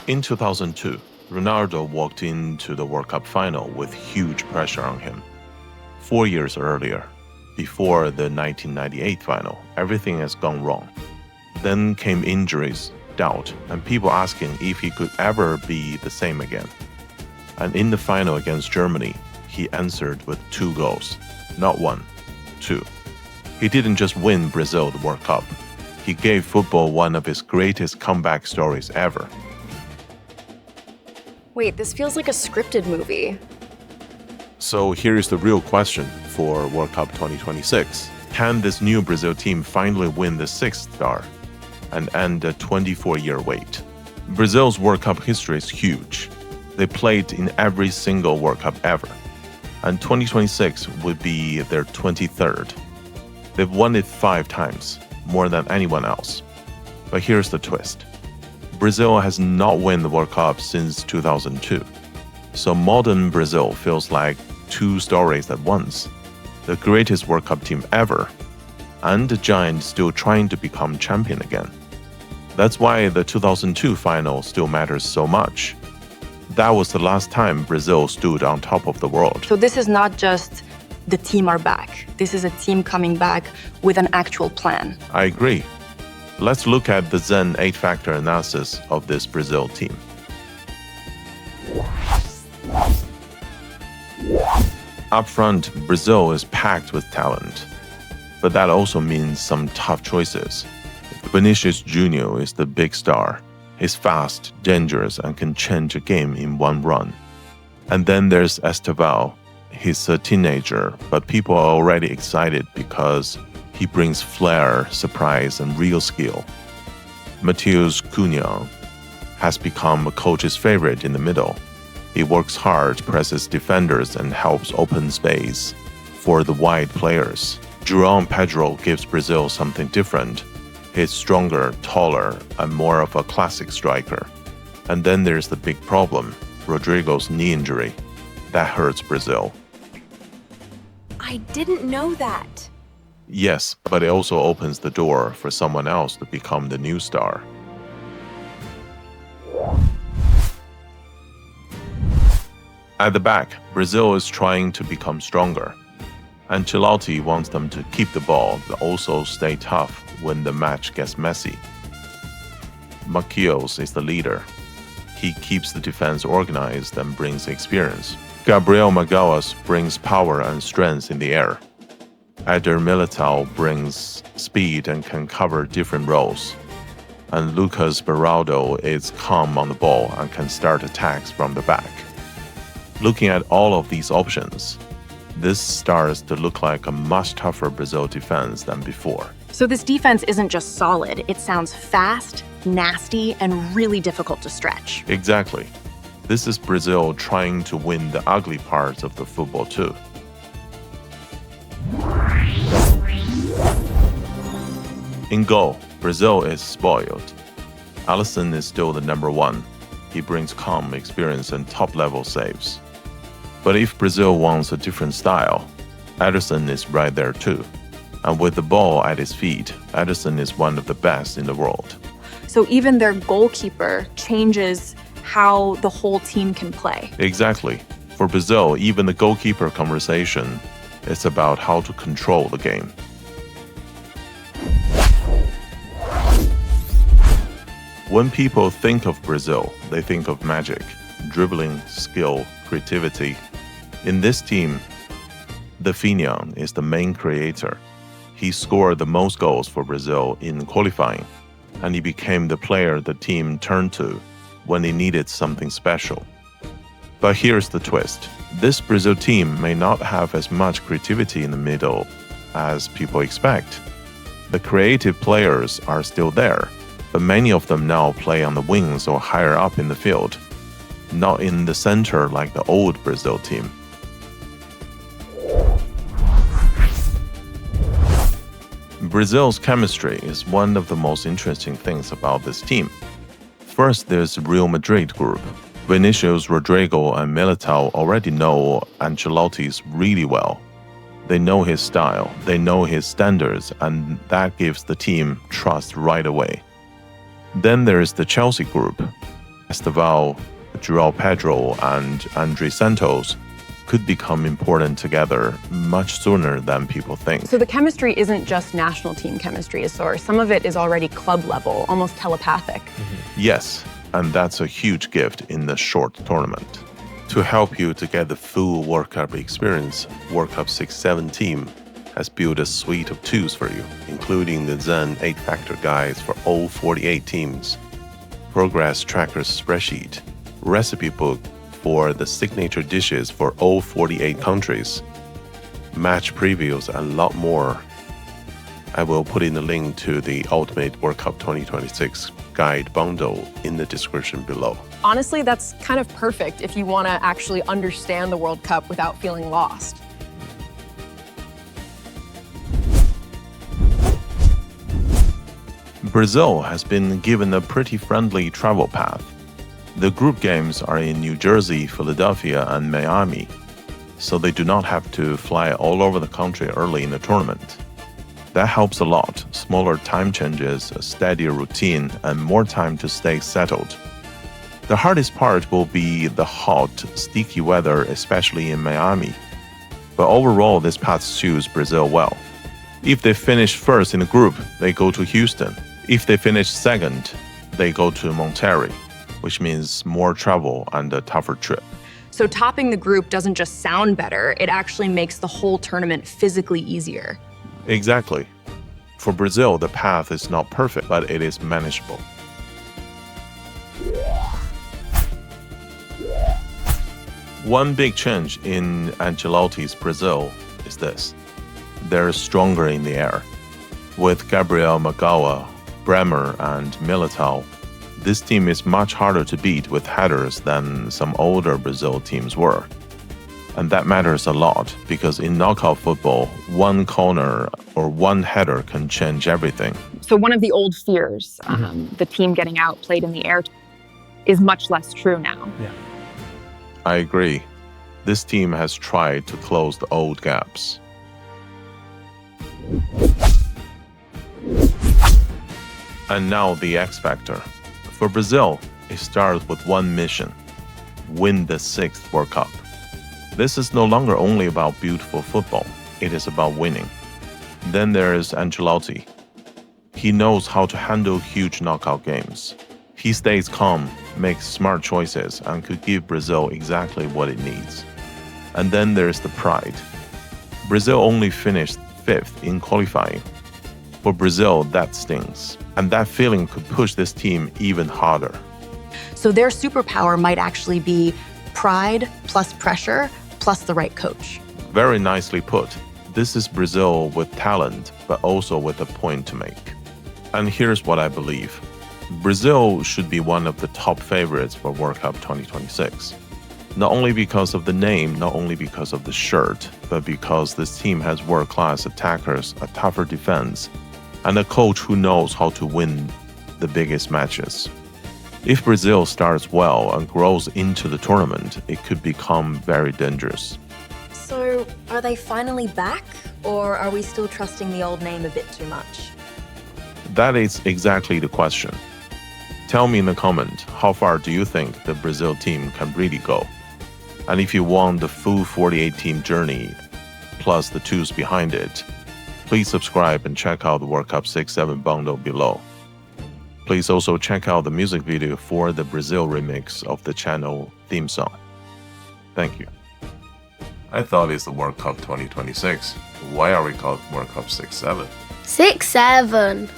In 2002, Ronaldo walked into the World Cup final with huge pressure on him. 4 years earlier, before the 1998 final, everything has gone wrong. Then came injuries, doubt, and people asking if he could ever be the same again. And in the final against Germany, he answered with 2 goals. Not 1, 2. He didn't just win Brazil the World Cup. He gave football one of his greatest comeback stories ever. Wait, this feels like a scripted movie. So here is the real question for World Cup 2026. Can this new Brazil team finally win the 6th star and end a 24-year wait? Brazil's World Cup history is huge. They played in every single World Cup ever, and 2026 would be their 23rd. They've won it 5 times, more than anyone else. But here's the twist. Brazil has not won the World Cup since 2002. So modern Brazil feels like 2 stories at once. The greatest World Cup team ever, and the giant still trying to become champion again. That's why the 2002 final still matters so much. That was the last time Brazil stood on top of the world. So this is not just the team are back. This is a team coming back with an actual plan. I agree. Let's look at the Zen 8-factor analysis of this Brazil team. Up front, Brazil is packed with talent, but that also means some tough choices. Vinicius Jr. is the big star. He's fast, dangerous, and can change a game in one run. And then there's Estevão. He's a teenager, but people are already excited because he brings flair, surprise, and real skill. Matheus Cunha has become a coach's favorite in the middle. He works hard, presses defenders, and helps open space for the wide players. João Pedro gives Brazil something different. He's stronger, taller, and more of a classic striker. And then there's the big problem, Rodrigo's knee injury. That hurts Brazil. I didn't know that. Yes, but it also opens the door for someone else to become the new star. At the back, Brazil is trying to become stronger. Ancelotti wants them to keep the ball but also stay tough when the match gets messy. Marquinhos is the leader. He keeps the defense organized and brings experience. Gabriel Magalhães brings power and strength in the air. Eder Militão brings speed and can cover different roles. And Lucas Beraldo is calm on the ball and can start attacks from the back. Looking at all of these options, this starts to look like a much tougher Brazil defense than before. So this defense isn't just solid, it sounds fast, nasty, and really difficult to stretch. Exactly. This is Brazil trying to win the ugly parts of the football too. In goal, Brazil is spoiled. Alisson is still the number 1. He brings calm, experience, and top-level saves. But if Brazil wants a different style, Ederson is right there too. And with the ball at his feet, Ederson is one of the best in the world. So even their goalkeeper changes how the whole team can play. Exactly. For Brazil, even the goalkeeper conversation is about how to control the game. When people think of Brazil, they think of magic, dribbling, skill, creativity. In this team, the Finian is the main creator. He scored the most goals for Brazil in qualifying, and he became the player the team turned to when they needed something special. But here's the twist. This Brazil team may not have as much creativity in the middle as people expect. The creative players are still there, but many of them now play on the wings or higher up in the field, not in the center like the old Brazil team. Brazil's chemistry is one of the most interesting things about this team. First, there's the Real Madrid group. Vinicius, Rodrigo, and Militão already know Ancelotti's really well. They know his style, they know his standards, and that gives the team trust right away. Then there's the Chelsea group. Esteval, João Pedro, and Andre Santos could become important together much sooner than people think. So the chemistry isn't just national team chemistry, or some of it is already club level, almost telepathic. Yes, and that's a huge gift in the short tournament. To help you to get the full World Cup experience, World Cup 6-7 team has built a suite of tools for you, including the Zen 8-factor guides for all 48 teams, progress tracker spreadsheet, recipe book for the signature dishes for all 48 countries, match previews, and a lot more. I will put in the link to the Ultimate World Cup 2026 guide bundle in the description below. Honestly, that's kind of perfect if you want to actually understand the World Cup without feeling lost. Brazil has been given a pretty friendly travel path. The group games are in New Jersey, Philadelphia, and Miami, so they do not have to fly all over the country early in the tournament. That helps a lot. Smaller time changes, a steadier routine, and more time to stay settled. The hardest part will be the hot, sticky weather, especially in Miami. But overall, this path suits Brazil well. If they finish first in the group, they go to Houston. If they finish second, they go to Monterrey, which means more travel and a tougher trip. So topping the group doesn't just sound better, it actually makes the whole tournament physically easier. Exactly. For Brazil, the path is not perfect, but it is manageable. One big change in Ancelotti's Brazil is this. They're stronger in the air. With Gabriel Magawa, Bremer, and Militao, this team is much harder to beat with headers than some older Brazil teams were. And that matters a lot because in knockout football, one corner or one header can change everything. So one of the old fears, the team getting outplayed in the air, is much less true now. Yeah. I agree. This team has tried to close the old gaps. And now the X Factor. For Brazil, it starts with one mission: win the 6th World Cup. This is no longer only about beautiful football, it is about winning. Then there is Ancelotti. He knows how to handle huge knockout games. He stays calm, makes smart choices, and could give Brazil exactly what it needs. And then there's the pride. Brazil only finished 5th in qualifying. For Brazil, that stings. And that feeling could push this team even harder. So their superpower might actually be pride plus pressure plus the right coach. Very nicely put. This is Brazil with talent, but also with a point to make. And here's what I believe. Brazil should be one of the top favorites for World Cup 2026. Not only because of the name, not only because of the shirt, but because this team has world-class attackers, a tougher defense, and a coach who knows how to win the biggest matches. If Brazil starts well and grows into the tournament, it could become very dangerous. So, are they finally back? Or are we still trusting the old name a bit too much? That is exactly the question. Tell me in the comment, how far do you think the Brazil team can really go? And if you want the full 48-team journey, plus the tools behind it, please subscribe and check out the World Cup 6-7 bundle below. Please also check out the music video for the Brazil remix of the channel theme song. Thank you. I thought it's the World Cup 2026. Why are we called World Cup 6-7? 6-7.